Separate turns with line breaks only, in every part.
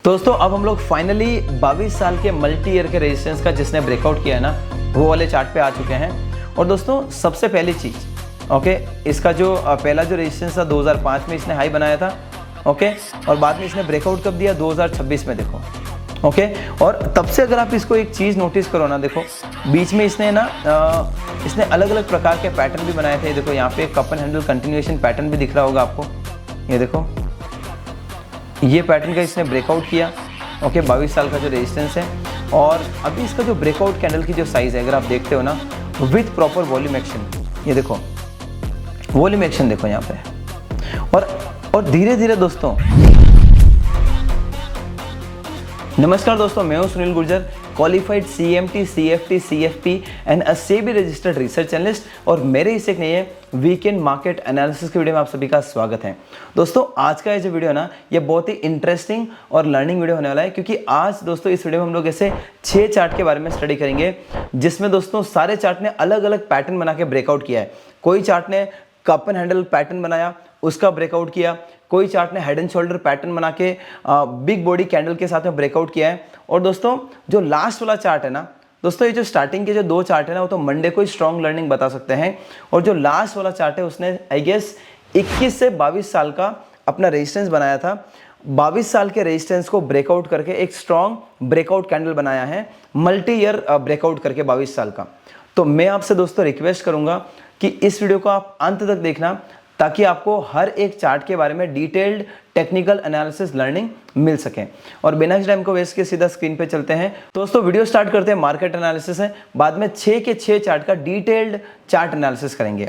दोस्तों अब हम लोग फाइनली 22 साल के मल्टी ईयर के रेजिस्टेंस का जिसने ब्रेकआउट किया है ना, वो वाले चार्ट पे आ चुके हैं। और दोस्तों सबसे पहली चीज़ इसका जो पहला जो रेजिस्टेंस था 2005 में इसने हाई बनाया था। और बाद में इसने ब्रेकआउट कब दिया 2026 में देखो। और तब से अगर आप इसको एक चीज़ नोटिस करो ना, देखो बीच में इसने इसने अलग अलग प्रकार के पैटर्न भी बनाए थे। देखो यहाँ पे cup and handle continuation pattern भी दिख रहा होगा आपको, ये देखो ये पैटर्न का इसने ब्रेकआउट किया। 22 साल का जो रेजिस्टेंस है। और अभी इसका जो ब्रेकआउट कैंडल की जो साइज़ है अगर आप देखते हो ना, विथ प्रॉपर वॉल्यूम एक्शन, ये देखो वॉल्यूम एक्शन देखो यहाँ पे। और धीरे धीरे दोस्तों, नमस्कार दोस्तों, मैं हूं Sunil Gurjar, qualified CMT, CFT, CFP and SEBI registered research analyst. और मेरे इस एक नए वीकेंड मार्केट एनालिसिस की वीडियो में आप सभी का स्वागत है। दोस्तों आज का ये जो वीडियो है ना, ये बहुत ही इंटरेस्टिंग और लर्निंग वीडियो होने वाला है, क्योंकि आज दोस्तों इस वीडियो में हम लोग ऐसे 6 चार्ट के बारे में स्टडी करेंगे, जिसमें दोस्तों सारे चार्ट ने अलग अलग पैटर्न बना के ब्रेकआउट किया है। कोई चार्ट ने कप एंड हैंडल पैटर्न बनाया, उसका ब्रेकआउट किया। कोई चार्ट ने हेड एंड शोल्डर पैटर्न बना के बिग बॉडी कैंडल के साथ में ब्रेकआउट किया है। और दोस्तों जो लास्ट वाला चार्ट है ना दोस्तों, ये जो स्टार्टिंग के जो 2 चार्ट है ना, वो तो मंडे को ही स्ट्रॉन्ग लर्निंग बता सकते हैं। और जो लास्ट वाला चार्ट है उसने आई गेस 21 से 22 साल का अपना रेजिस्टेंस बनाया था। 22 साल के रेजिस्टेंस को ब्रेकआउट करके एक स्ट्रॉन्ग ब्रेकआउट कैंडल बनाया है, मल्टी ईयर ब्रेकआउट करके 22 साल का। तो मैं आपसे दोस्तों रिक्वेस्ट करूंगा कि इस वीडियो को आप अंत तक देखना, ताकि आपको हर एक चार्ट के बारे में डिटेल्ड टेक्निकल एनालिसिस लर्निंग मिल सके। और बिना टाइम को वेस्ट के सीधा स्क्रीन पे चलते हैं। दोस्तों वीडियो स्टार्ट करते हैं, मार्केट एनालिसिस है, बाद में 6 के 6 चार्ट का डिटेल्ड चार्ट एनालिसिस करेंगे।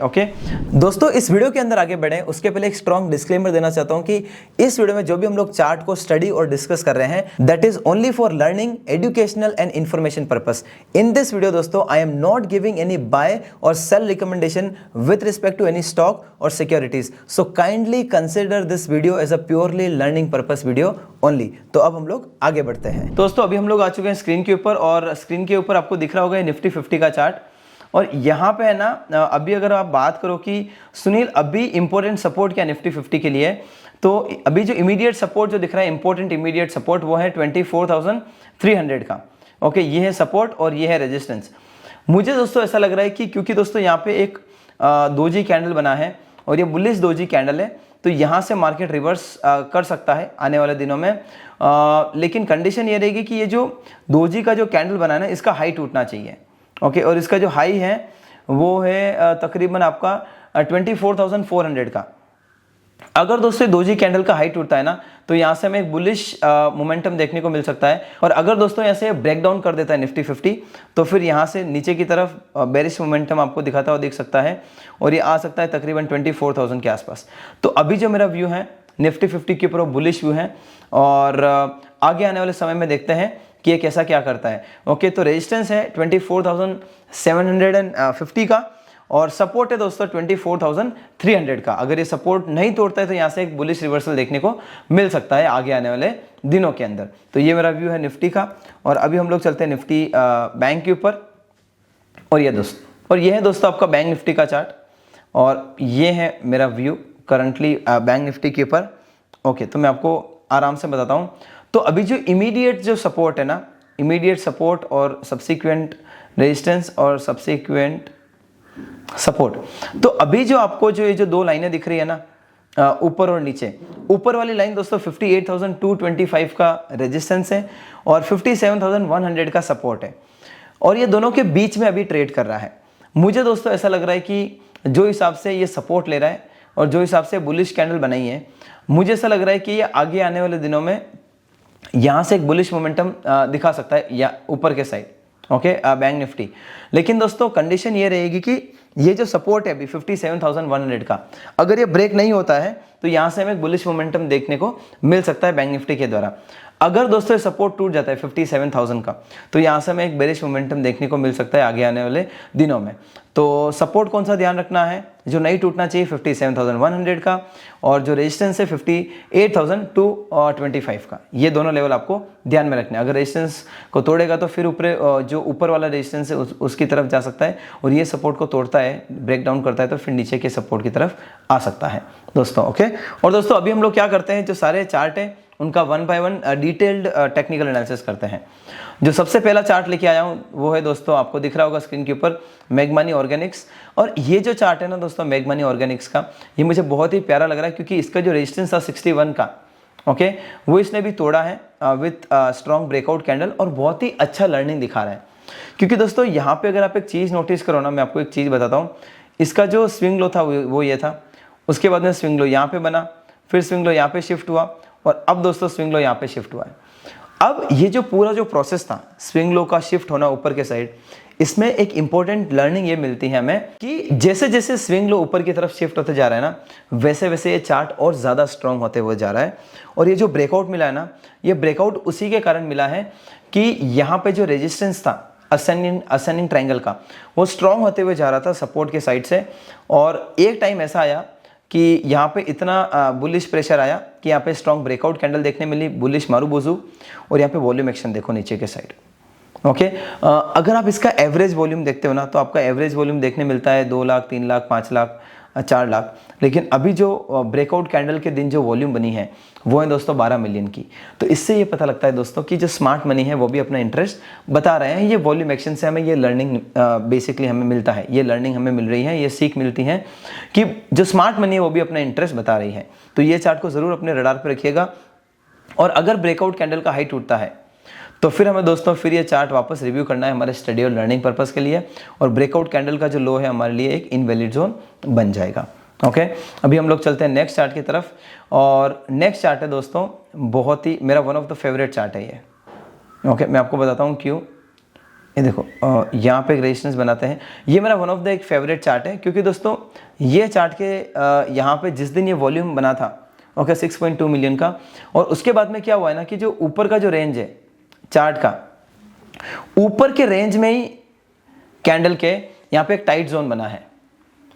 दोस्तों इस वीडियो के अंदर आगे बढ़े उसके पहले एक स्ट्रॉन्ग डिस्क्लेमर देना चाहता हूं कि इस वीडियो में जो भी हम लोग चार्ट को स्टडी और डिस्कस कर रहे हैं, that is only for learning, educational and information purpose. In this video दोस्तों I am not giving any buy और sell recommendation with respect to any stock और securities, so kindly consider this video as a purely learning purpose video only. तो अब हम लोग आगे बढ़ते हैं। दोस्तों अभी हम लोग आ चुके हैं स्क्रीन के ऊपर, और स्क्रीन के ऊपर आपको दिख रहा होगा निफ्टी 50 का चार्ट। और यहाँ पे है ना, अभी अगर आप बात करो कि सुनील अभी इंपॉर्टेंट सपोर्ट क्या निफ्टी 50 के लिए, तो अभी जो इमीडिएट सपोर्ट जो दिख रहा है, इंपॉर्टेंट इमीडिएट सपोर्ट, वो है 24,300 का। ये है सपोर्ट और ये है रेजिस्टेंस। मुझे दोस्तों ऐसा लग रहा है कि क्योंकि दोस्तों यहाँ पे एक दोजी कैंडल बना है और ये बुलिश दोजी कैंडल है, तो यहाँ से मार्केट रिवर्स कर सकता है आने वाले दिनों में। लेकिन कंडीशन ये रहेगी कि ये जो दोजी का जो कैंडल बना है ना, इसका हाई टूटना चाहिए। और इसका जो हाई है वो है तकरीबन आपका 24,400 का। अगर दोस्तों दोजी कैंडल का हाई टूटता है ना, तो यहाँ से हमें एक बुलिश मोमेंटम देखने को मिल सकता है। और अगर दोस्तों यहाँ से ब्रेक डाउन कर देता है निफ्टी 50, तो फिर यहाँ से नीचे की तरफ बेरिश मोमेंटम आपको दिखाता हुआ दिख सकता है, और ये आ सकता है तकरीबन 24,000 के आसपास। तो अभी जो मेरा व्यू है निफ्टी 50 के ऊपर बुलिश व्यू है, और आगे आने वाले समय में देखते हैं कि ये कैसा क्या करता है। तो रेजिस्टेंस है 24,750 का, और सपोर्ट है दोस्तों 24,300 का। अगर ये सपोर्ट नहीं तोड़ता है तो यहाँ से एक बुलिश रिवर्सल देखने को मिल सकता है आगे आने वाले दिनों के अंदर। तो ये मेरा व्यू है निफ्टी का। और अभी हम लोग चलते हैं निफ्टी बैंक के ऊपर, और ये है दोस्तों आपका बैंक निफ्टी का चार्ट, और ये है मेरा व्यू करंटली बैंक निफ्टी के ऊपर। तो मैं आपको आराम से बताता हूँ। तो अभी जो इमीडिएट जो सपोर्ट है ना, इमीडिएट सपोर्ट और सब्सिक्वेंट रेजिस्टेंस और सब्सिक्वेंट सपोर्ट, तो अभी जो आपको जो ये जो 2 लाइनें दिख रही है ना, ऊपर और नीचे, ऊपर वाली लाइन दोस्तों 58,225 का रेजिस्टेंस है और 57,100 का सपोर्ट है, और ये दोनों के बीच में अभी ट्रेड कर रहा है। मुझे दोस्तों ऐसा लग रहा है कि जो हिसाब से ये सपोर्ट ले रहा है और जो हिसाब से बुलिश कैंडल बनाई है, मुझे ऐसा लग रहा है कि ये आगे आने वाले दिनों में यहाँ से एक बुलिश मोमेंटम दिखा सकता है या ऊपर के साइड बैंक निफ्टी। लेकिन दोस्तों कंडीशन ये रहेगी कि ये जो सपोर्ट है अभी 57,100 का, अगर ये ब्रेक नहीं होता है तो यहाँ से हमें एक बुलिश मोमेंटम देखने को मिल सकता है बैंक निफ्टी के द्वारा। अगर दोस्तों सपोर्ट टूट जाता है 57,000 का, तो यहाँ से हमें एक बेरिश मोमेंटम देखने को मिल सकता है आगे आने वाले दिनों में। तो सपोर्ट कौन सा ध्यान रखना है, जो नहीं टूटना चाहिए 57,100 का, और जो रेजिस्टेंस है 58,225 का। ये दोनों लेवल आपको ध्यान में रखने। अगर रेजिस्टेंस को तोड़ेगा तो फिर ऊपर जो ऊपर वाला रेजिस्टेंस है उसकी तरफ जा सकता है, और ये सपोर्ट को तोड़ता है, ब्रेक डाउन करता है, तो फिर नीचे के सपोर्ट की तरफ आ सकता है दोस्तों। और दोस्तों अभी हम लोग क्या करते हैं, जो सारे चार्ट है उनका one by one detailed technical analysis करते हैं। जो सबसे पहला चार्ट लेके आया हूँ वो है दोस्तों, आपको दिख रहा होगा स्क्रीन के ऊपर, मेग मनी ऑर्गेनिक्स। और ये जो चार्ट है ना दोस्तों मेग मनी ऑर्गेनिक्स का, ये मुझे बहुत ही प्यारा लग रहा है क्योंकि इसका जो रेजिस्टेंस था 61 का, ओके, वो इसने भी तोड़ा है विथ स्ट्रॉन्ग ब्रेकआउट कैंडल, और बहुत ही अच्छा लर्निंग दिखा रहा है। क्योंकि दोस्तों यहाँ पे अगर आप एक चीज़ नोटिस करो ना, मैं आपको एक चीज़ बताता हूँ, इसका जो स्विंग लो था वो ये था, उसके बाद में स्विंग लो यहाँ पे बना, फिर स्विंग लो यहाँ पे शिफ्ट हुआ, और अब दोस्तों स्विंग लो यहाँ पे शिफ्ट हुआ है। अब ये जो पूरा जो प्रोसेस था स्विंग लो का शिफ्ट होना ऊपर के साइड, इसमें एक इंपॉर्टेंट लर्निंग ये मिलती है हमें कि जैसे जैसे स्विंग लो ऊपर की तरफ शिफ्ट होते जा रहा है ना, वैसे वैसे ये चार्ट और ज़्यादा स्ट्रांग होते हुए जा रहा है। और ये जो ब्रेकआउट मिला है ना, ये ब्रेकआउट उसी के कारण मिला है कि यहाँ पे जो रेजिस्टेंस था असेंडिंग ट्रायंगल का, वो स्ट्रांग होते हुए जा रहा था सपोर्ट के साइड से। और एक टाइम ऐसा आया कि यहाँ पे इतना बुलिश प्रेशर आया कि यहाँ पे स्ट्रॉन्ग ब्रेकआउट कैंडल देखने मिली, बुलिश मारूबोजू, और यहाँ पे वॉल्यूम एक्शन देखो नीचे के साइड, ओके। अगर आप इसका एवरेज वॉल्यूम देखते हो ना, तो आपका एवरेज वॉल्यूम देखने मिलता है 2 लाख, 3 लाख, 5 लाख, 4 लाख। लेकिन अभी जो ब्रेकआउट कैंडल के दिन जो वॉल्यूम बनी है वो है दोस्तों 12 मिलियन की। तो इससे ये पता लगता है दोस्तों कि जो स्मार्ट मनी है वो भी अपना इंटरेस्ट बता रहे हैं। ये वॉल्यूम एक्शन से हमें ये लर्निंग बेसिकली हमें मिलता है, ये लर्निंग हमें मिल रही है, ये सीख मिलती है कि जो स्मार्ट मनी है वो भी अपना इंटरेस्ट बता रही है। तो ये चार्ट को ज़रूर अपने रडार पर रखिएगा। और अगर ब्रेकआउट कैंडल का हाई टूटता है तो फिर हमें दोस्तों फिर ये चार्ट वापस रिव्यू करना है हमारे स्टडी और लर्निंग पर्पस के लिए, और ब्रेकआउट कैंडल का जो लो है हमारे लिए एक इनवैलिड जोन बन जाएगा, ओके। अभी हम लोग चलते हैं नेक्स्ट चार्ट की तरफ, और नेक्स्ट चार्ट है दोस्तों बहुत ही मेरा one of the favourite chart है ये, ओके। मैं आपको बताता हूँ क्यों। ये देखो यहाँ पे एक रेजिस्टेंस बनाते हैं, ये मेरा वन ऑफ द एक फेवरेट चार्ट है क्योंकि दोस्तों ये चार्ट के यहाँ पे जिस दिन ये वॉल्यूम बना था, ओके, 6.2 मिलियन का, और उसके बाद में क्या हुआ है ना कि जो ऊपर का जो रेंज है चार्ट का, ऊपर के रेंज में ही कैंडल के यहाँ पे एक टाइट जोन बना है,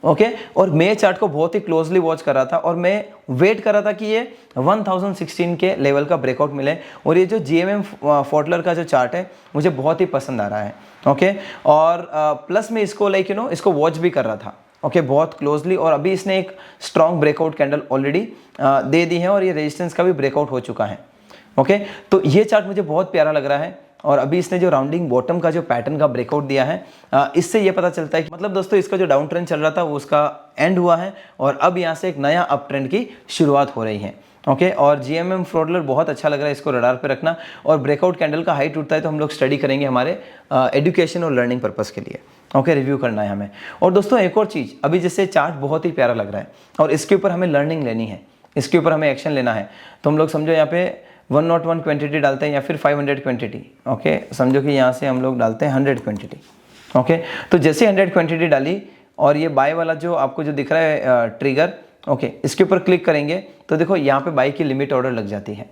ओके। और मैं चार्ट को बहुत ही क्लोजली वॉच कर रहा था और मैं वेट कर रहा था कि ये 1016 के लेवल का ब्रेकआउट मिले। और ये जो GMM फोर्टलर का जो चार्ट है मुझे बहुत ही पसंद आ रहा है, ओके। और प्लस में इसको लाइक इसको वॉच भी कर रहा था, ओके, बहुत क्लोजली। और अभी इसने एक स्ट्रॉन्ग ब्रेकआउट कैंडल ऑलरेडी दे दी है और ये रेजिस्टेंस का भी ब्रेकआउट हो चुका है, ओके। तो ये चार्ट मुझे बहुत प्यारा लग रहा है। और अभी इसने जो राउंडिंग बॉटम का जो पैटर्न का ब्रेकआउट दिया है, इससे ये पता चलता है कि मतलब दोस्तों इसका जो डाउन ट्रेंड चल रहा था वो उसका एंड हुआ है और अब यहाँ से एक नया अप ट्रेंड की शुरुआत हो रही है, ओके। और GMM फ्रॉडलर बहुत अच्छा लग रहा है, इसको रडार पे रखना। और ब्रेकआउट कैंडल का हाई टूटता है तो हम लोग स्टडी करेंगे हमारे एजुकेशन और लर्निंग पर्पज़ के लिए, ओके, रिव्यू करना है हमें। और दोस्तों एक और चीज़, अभी जैसे चार्ट बहुत ही प्यारा लग रहा है और इसके ऊपर हमें लर्निंग लेनी है, इसके ऊपर हमें एक्शन लेना है। तो हम लोग समझो यहाँ पे 101 क्वांटिटी डालते हैं या फिर 500 क्वांटिटी, ओके। समझो कि यहाँ से हम लोग डालते हैं 100 क्वांटिटी, ओके। तो जैसे 100 क्वांटिटी डाली और ये बाय वाला जो आपको जो दिख रहा है ट्रिगर, ओके, इसके ऊपर क्लिक करेंगे तो देखो यहाँ पे बाय की लिमिट ऑर्डर लग जाती है।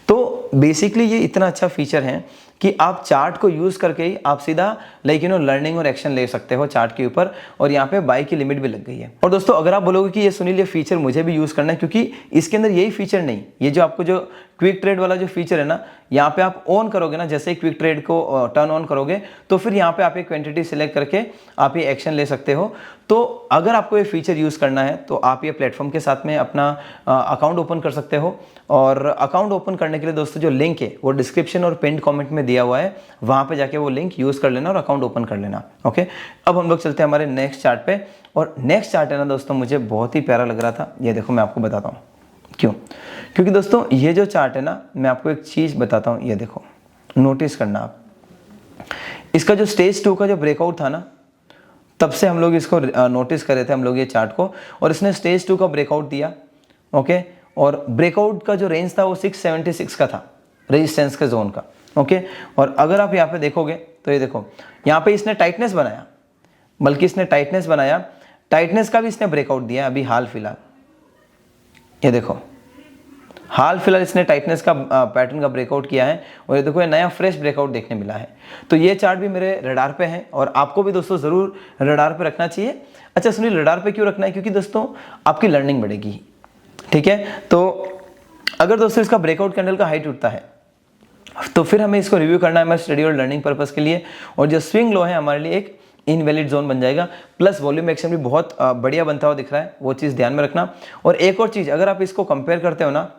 तो बेसिकली ये इतना अच्छा फीचर है कि आप चार्ट को यूज़ करके ही आप सीधा लाइक लर्निंग और एक्शन ले सकते हो चार्ट के ऊपर। और यहाँ पे बाय की लिमिट भी लग गई है। और दोस्तों अगर आप बोलोगे कि ये सुनील ये फीचर मुझे भी यूज़ करना है, क्योंकि इसके अंदर यही फीचर नहीं, ये जो आपको जो क्विक ट्रेड वाला जो फीचर है ना, यहाँ पे आप ऑन करोगे ना, जैसे ही क्विक ट्रेड को टर्न ऑन करोगे तो फिर यहाँ पे आप एक क्वांटिटी सिलेक्ट करके आप ये एक्शन ले सकते हो। तो अगर आपको ये फीचर यूज़ करना है तो आप ये प्लेटफॉर्म के साथ में अपना अकाउंट ओपन कर सकते हो। और अकाउंट ओपन करने के लिए दोस्तों जो लिंक है वो डिस्क्रिप्शन और पिन कमेंट में दिया हुआ है, वहाँ पे जाके वो लिंक यूज़ कर लेना और अकाउंट ओपन कर लेना, ओके। अब हम लोग चलते हैं हमारे नेक्स्ट चार्ट पे। और नेक्स्ट चार्ट है ना दोस्तों मुझे बहुत ही प्यारा लग रहा था, ये देखो मैं आपको बताता हूँ क्यों। क्योंकि दोस्तों ये जो चार्ट है ना, मैं आपको एक चीज़ बताता हूँ, ये देखो नोटिस करना आप, इसका जो स्टेज 2 का जो ब्रेकआउट था ना, तब से हम लोग इसको नोटिस कर रहे थे हम लोग ये चार्ट को, और इसने स्टेज 2 का ब्रेकआउट दिया, ओके। और ब्रेकआउट का जो रेंज था वो 676 का था, रेजिस्टेंस के जोन का, ओके। और अगर आप यहाँ पे देखोगे तो ये देखो यहाँ पे इसने टाइटनेस बनाया, बल्कि इसने टाइटनेस बनाया, टाइटनेस का भी इसने ब्रेकआउट दिया अभी हाल फिलहाल। ये देखो हाल फिलहाल इसने टाइटनेस का पैटर्न का ब्रेकआउट किया है और ये देखो ये नया फ्रेश ब्रेकआउट देखने मिला है। तो ये चार्ट भी मेरे रडार पे है और आपको भी दोस्तों ज़रूर रडार पे रखना चाहिए। अच्छा सुनिए रडार पे क्यों रखना है? क्योंकि दोस्तों आपकी लर्निंग बढ़ेगी, ठीक है। तो अगर दोस्तों इसका ब्रेकआउट कैंडल का हाई टूटता है तो फिर हमें इसको रिव्यू करना है हमारे स्टडी और लर्निंग पर्पज़ के लिए, और जो स्विंग लो है हमारे लिए एक इनवैलिड जोन बन जाएगा। प्लस वॉल्यूम एक्शन भी बहुत बढ़िया बनता हुआ दिख रहा है, वो चीज़ ध्यान में रखना। और एक और चीज़, अगर आप इसको कंपेयर करते हो ना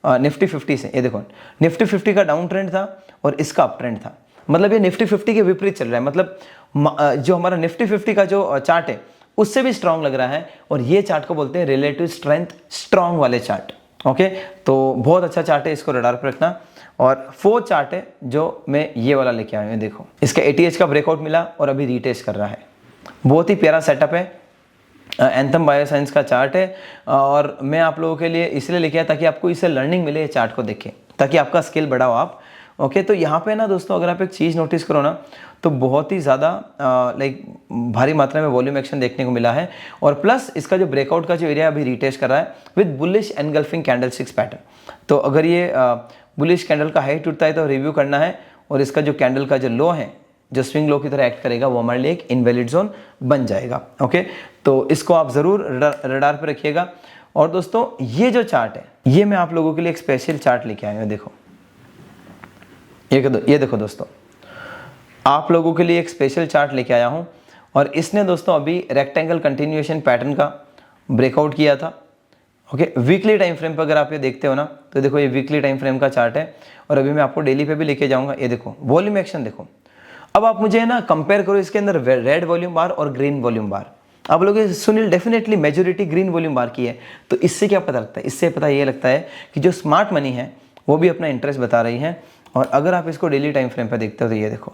निफ्टी 50 से, ये देखो निफ्टी 50 का डाउन ट्रेंड था और इसका अप ट्रेंड था, मतलब ये निफ्टी 50 के विपरीत चल रहा है, मतलब जो हमारा निफ्टी 50 का जो चार्ट है उससे भी स्ट्रांग लग रहा है, और ये चार्ट को बोलते हैं रिलेटिव स्ट्रेंथ स्ट्रांग वाले चार्ट। ओके, तो बहुत अच्छा चार्ट है, इसको रडार पर रखना। और फोर्थ चार्ट है जो मैं ये वाला लेके आया हूँ, देखो इसका ATH का ब्रेकआउट मिला और अभी रीटेस्ट कर रहा है, बहुत ही प्यारा सेटअप है। एंथम बायोसाइंस का चार्ट है, और मैं आप लोगों के लिए इसलिए लेके आया ताकि आपको इससे लर्निंग मिले, ये चार्ट को देखें ताकि आपका स्किल बढ़ाओ आप। ओके, तो यहाँ पे ना दोस्तों अगर आप एक चीज़ नोटिस करो ना, तो बहुत ही ज़्यादा लाइक भारी मात्रा में वॉल्यूम एक्शन देखने को मिला है, और प्लस इसका जो ब्रेकआउट का जो एरिया अभी रीटेस्ट कर रहा है with bullish engulfing candlesticks pattern. तो अगर ये बुलिश कैंडल का हाई टूटता है तो रिव्यू करना है, और इसका जो कैंडल का जो लो है जो स्विंग लो की तरह एक्ट करेगा वो हमारे लिए एक इनवैलिड जोन बन जाएगा। ओके, तो इसको आप ज़रूर रडार पे रखिएगा। और दोस्तों ये जो चार्ट है ये मैं आप लोगों के लिए एक स्पेशल चार्ट लेके आया हूँ, देखो ये देखो दोस्तों, आप लोगों के लिए एक स्पेशल चार्ट लेके आया हूँ, और इसने दोस्तों अभी रेक्टेंगल कंटिन्यूएशन पैटर्न का ब्रेकआउट किया था। ओके, वीकली टाइम फ्रेम पर अगर आप ये देखते हो ना, तो देखो ये वीकली टाइम फ्रेम का चार्ट है, और अभी मैं आपको डेली पे भी लेके जाऊंगा। ये देखो वॉल्यूम एक्शन देखो। अब आप मुझे ना कंपेयर करो इसके अंदर रेड वॉल्यूम बार और ग्रीन वॉल्यूम बार। आप लोग सुनील definitely majority green volume bar की है, तो इससे क्या पता लगता है? इससे पता ये लगता है कि जो स्मार्ट मनी है वो भी अपना इंटरेस्ट बता रही है। और अगर आप इसको डेली टाइम फ्रेम पर देखते हो तो ये देखो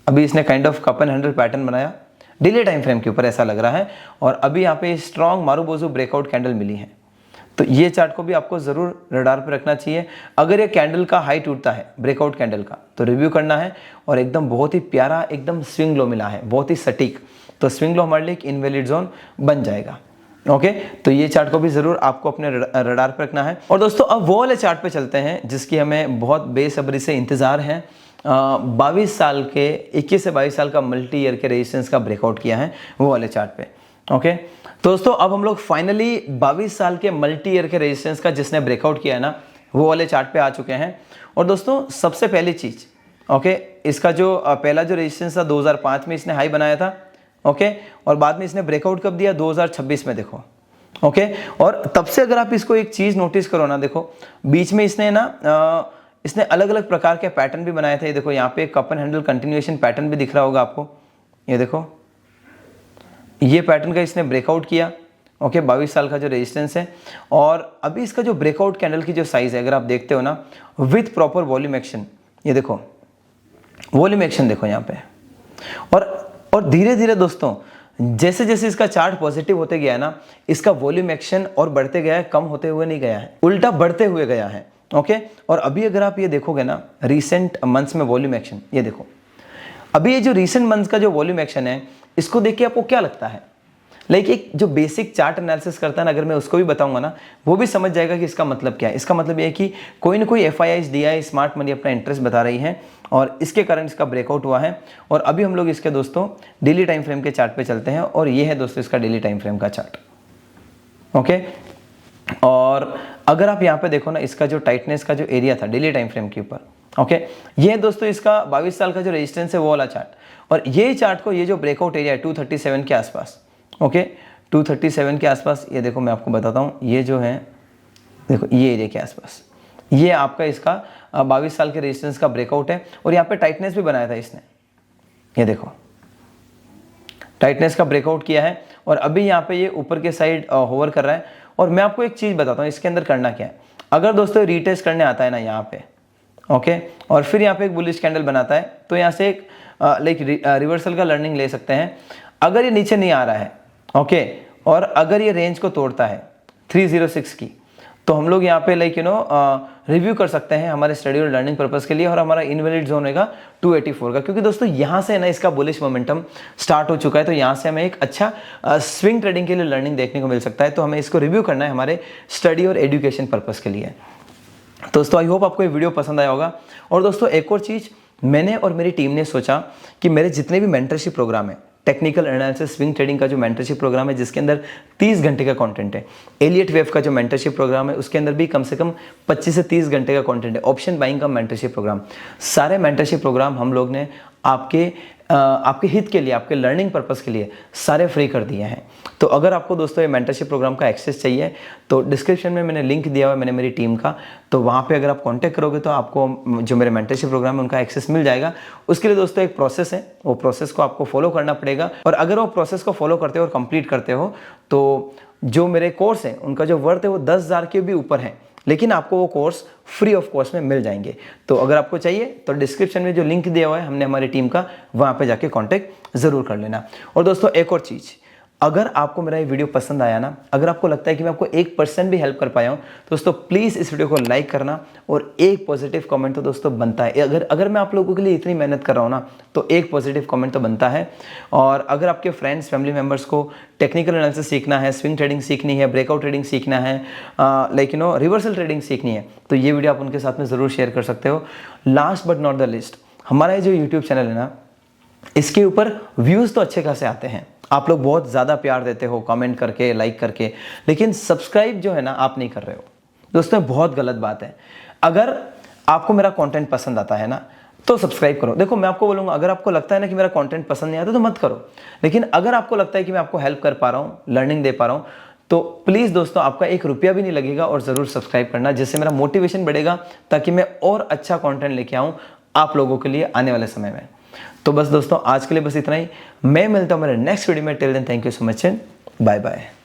अभी इसने kind of cup and handle pattern बनाया डेली टाइम फ्रेम के ऊपर, ऐसा लग रहा है, और अभी यहाँ पे स्ट्रॉन्ग मारूबोजू ब्रेकआउट कैंडल मिली है। तो ये चार्ट को भी आपको ज़रूर रडार पे रखना चाहिए। अगर ये कैंडल का हाई टूटता है ब्रेकआउट कैंडल का तो रिव्यू करना है, और एकदम बहुत ही प्यारा एकदम स्विंग लो मिला है, बहुत ही सटीक, तो स्विंग लो हमारे लिए एक इनवैलिड जोन बन जाएगा। ओके, तो ये चार्ट को भी ज़रूर आपको अपने रडार पे रखना है। और दोस्तों अब वो वाले चार्ट पे चलते हैं जिसकी हमें बहुत बेसब्री से इंतज़ार है। 22 साल के 21 से 22 साल का मल्टी ईयर के रेजिस्टेंस का ब्रेकआउट किया है वो वाले चार्ट पे। ओके, तो दोस्तों अब हम लोग फाइनली 22 साल के मल्टी ईयर के रेजिस्टेंस का जिसने ब्रेकआउट किया है ना वो वाले चार्ट पे आ चुके हैं। और दोस्तों सबसे पहली चीज़, ओके, इसका जो पहला जो रेजिस्टेंस था 2005 में इसने हाई बनाया था। ओके, और बाद में इसने ब्रेकआउट कब दिया? 2026 में, देखो। ओके, और तब से अगर आप इसको एक चीज़ नोटिस करो ना, देखो बीच में इसने ना इसने अलग अलग प्रकार के पैटर्न भी बनाए थे। ये देखो यहाँ पे cup and handle continuation pattern भी दिख रहा होगा आपको, ये देखो ये पैटर्न का इसने ब्रेकआउट किया। ओके, 22 साल का जो रेजिस्टेंस है, और अभी इसका जो ब्रेकआउट कैंडल की जो साइज है अगर आप देखते हो ना विथ प्रॉपर वॉल्यूम एक्शन, ये देखो वॉल्यूम एक्शन देखो यहाँ पे, और धीरे धीरे दोस्तों जैसे जैसे इसका चार्ट पॉजिटिव होते गया है ना, इसका वॉल्यूम एक्शन और बढ़ते गया है, कम होते हुए नहीं गया है, उल्टा बढ़ते हुए गया है। ओके, और अभी अगर आप ये देखोगे ना रीसेंट मंथ्स में वॉल्यूम एक्शन, ये देखो अभी ये जो रीसेंट मंथ्स का जो वॉल्यूम एक्शन है इसको देख के आपको क्या लगता है? लाइक एक जो बेसिक चार्ट एनालिसिस करता है ना, अगर मैं उसको भी बताऊंगा ना वो भी समझ जाएगा कि इसका मतलब क्या है। इसका मतलब ये है कि कोई ना कोई FIIs DI स्मार्ट मनी अपना इंटरेस्ट बता रही है, और इसके कारण इसका ब्रेकआउट हुआ है। और अभी हम लोग इसके दोस्तों डेली टाइम फ्रेम के चार्ट पे चलते हैं, और ये है दोस्तों इसका डेली टाइम फ्रेम का चार्ट। ओके, और अगर आप यहाँ पे देखो ना इसका जो टाइटनेस का जो एरिया था डेली टाइम फ्रेम के ऊपर, ओके, ये है दोस्तों इसका 22 साल का जो रेजिस्टेंस है वो वाला चार्ट। और ये चार्ट को ये जो ब्रेकआउट एरिया है 237 के आसपास, ओके 237 के आसपास, ये देखो मैं आपको बताता हूँ, ये जो है देखो ये एरिया के आसपास, ये आपका इसका 22 साल के रेजिस्टेंस का ब्रेकआउट है। और यहाँ पे टाइटनेस भी बनाया था इसने, ये देखो टाइटनेस का ब्रेकआउट किया है, और अभी यहाँ पे ये ऊपर के साइड होवर कर रहा है। और मैं आपको एक चीज़ बताता हूँ इसके अंदर करना क्या है। अगर दोस्तों रीटेस्ट करने आता है ना यहाँ पे, ओके, और फिर यहाँ पे एक बुलिश कैंडल बनाता है, तो यहाँ से एक लाइक रिवर्सल का लर्निंग ले सकते हैं। अगर ये नीचे नहीं आ रहा है, ओके, और अगर ये रेंज को तोड़ता है 306 की, तो हम लोग यहाँ पे लाइक रिव्यू कर सकते हैं हमारे स्टडी और लर्निंग पर्पस के लिए, और हमारा इनवैलिड जोन होगा 284 का, क्योंकि दोस्तों यहाँ से ना इसका बुलिश मोमेंटम स्टार्ट हो चुका है। तो यहाँ से हमें एक अच्छा स्विंग ट्रेडिंग के लिए लर्निंग देखने को मिल सकता है। तो हमें इसको रिव्यू करना है हमारे स्टडी और एजुकेशन पर्पस के लिए। दोस्तों आई होप आपको ये वीडियो पसंद आया होगा। और दोस्तों एक और चीज़, मैंने और मेरी टीम ने सोचा कि मेरे जितने भी मेंटरशिप प्रोग्राम है, टेक्निकल एनालिसिस स्विंग ट्रेडिंग का जो मेंटरशिप प्रोग्राम है जिसके अंदर 30 घंटे का कंटेंट है, एलियट वेव का जो मेंटरशिप प्रोग्राम है उसके अंदर भी कम से कम 25 से 30 घंटे का कंटेंट है, ऑप्शन बाइंग का मेंटरशिप प्रोग्राम, सारे मेंटरशिप प्रोग्राम हम लोग ने आपके हित के लिए, आपके लर्निंग पर्पस के लिए सारे फ्री कर दिए हैं। तो अगर आपको दोस्तों ये मेंटरशिप प्रोग्राम का एक्सेस चाहिए तो डिस्क्रिप्शन में मैंने लिंक दिया हुआ है, मैंने मेरी टीम का, तो वहाँ पे अगर आप कांटेक्ट करोगे तो आपको जो मेरे मेंटरशिप प्रोग्राम है उनका एक्सेस मिल जाएगा। उसके लिए दोस्तों एक प्रोसेस है, वो प्रोसेस को आपको फॉलो करना पड़ेगा, और अगर वो प्रोसेस को फॉलो करते हो और कंप्लीट करते हो तो जो मेरे कोर्स हैं उनका जो वर्थ है वो 10,000 के भी ऊपर है, लेकिन आपको वो कोर्स फ्री ऑफ कॉस्ट में मिल जाएंगे। तो अगर आपको चाहिए तो डिस्क्रिप्शन में जो लिंक दिया हुआ है हमने हमारी टीम का, वहाँ पे जाके कांटेक्ट ज़रूर कर लेना। और दोस्तों एक और चीज़, अगर आपको मेरा ये वीडियो पसंद आया ना, अगर आपको लगता है कि मैं आपको 1% भी हेल्प कर पाया हूँ, तो दोस्तों प्लीज़ इस वीडियो को लाइक करना, और एक पॉजिटिव कमेंट तो दोस्तों बनता है। अगर मैं आप लोगों के लिए इतनी मेहनत कर रहा हूँ ना, तो एक पॉजिटिव कमेंट तो बनता है। और अगर आपके फ्रेंड्स फैमिली मेम्बर्स को टेक्निकल एनालिसिस सीखना है, स्विंग ट्रेडिंग सीखनी है, ब्रेकआउट ट्रेडिंग सीखना है, रिवर्सल ट्रेडिंग सीखनी है, तो ये वीडियो आप उनके साथ में ज़रूर शेयर कर सकते हो। Last but not the list, हमारा ये जो यूट्यूब चैनल है ना, इसके ऊपर व्यूज़ तो अच्छे खासे आते हैं, आप लोग बहुत ज़्यादा प्यार देते हो कमेंट करके, लाइक करके, लेकिन सब्सक्राइब जो है ना आप नहीं कर रहे हो। दोस्तों बहुत गलत बात है। अगर आपको मेरा कंटेंट पसंद आता है ना तो सब्सक्राइब करो। देखो मैं आपको बोलूँगा, अगर आपको लगता है ना कि मेरा कंटेंट पसंद नहीं आता तो मत करो, लेकिन अगर आपको लगता है कि मैं आपको हेल्प कर पा रहा हूँ, लर्निंग दे पा रहा हूँ, तो प्लीज़ दोस्तों आपका 1 रुपया भी नहीं लगेगा, और ज़रूर सब्सक्राइब करना, जिससे मेरा मोटिवेशन बढ़ेगा, ताकि मैं और अच्छा कंटेंट लेके आऊँ आप लोगों के लिए आने वाले समय में। तो बस दोस्तों आज के लिए बस इतना ही, मैं मिलता हूँ मेरे नेक्स्ट वीडियो में। Till then thank you so much and bye bye.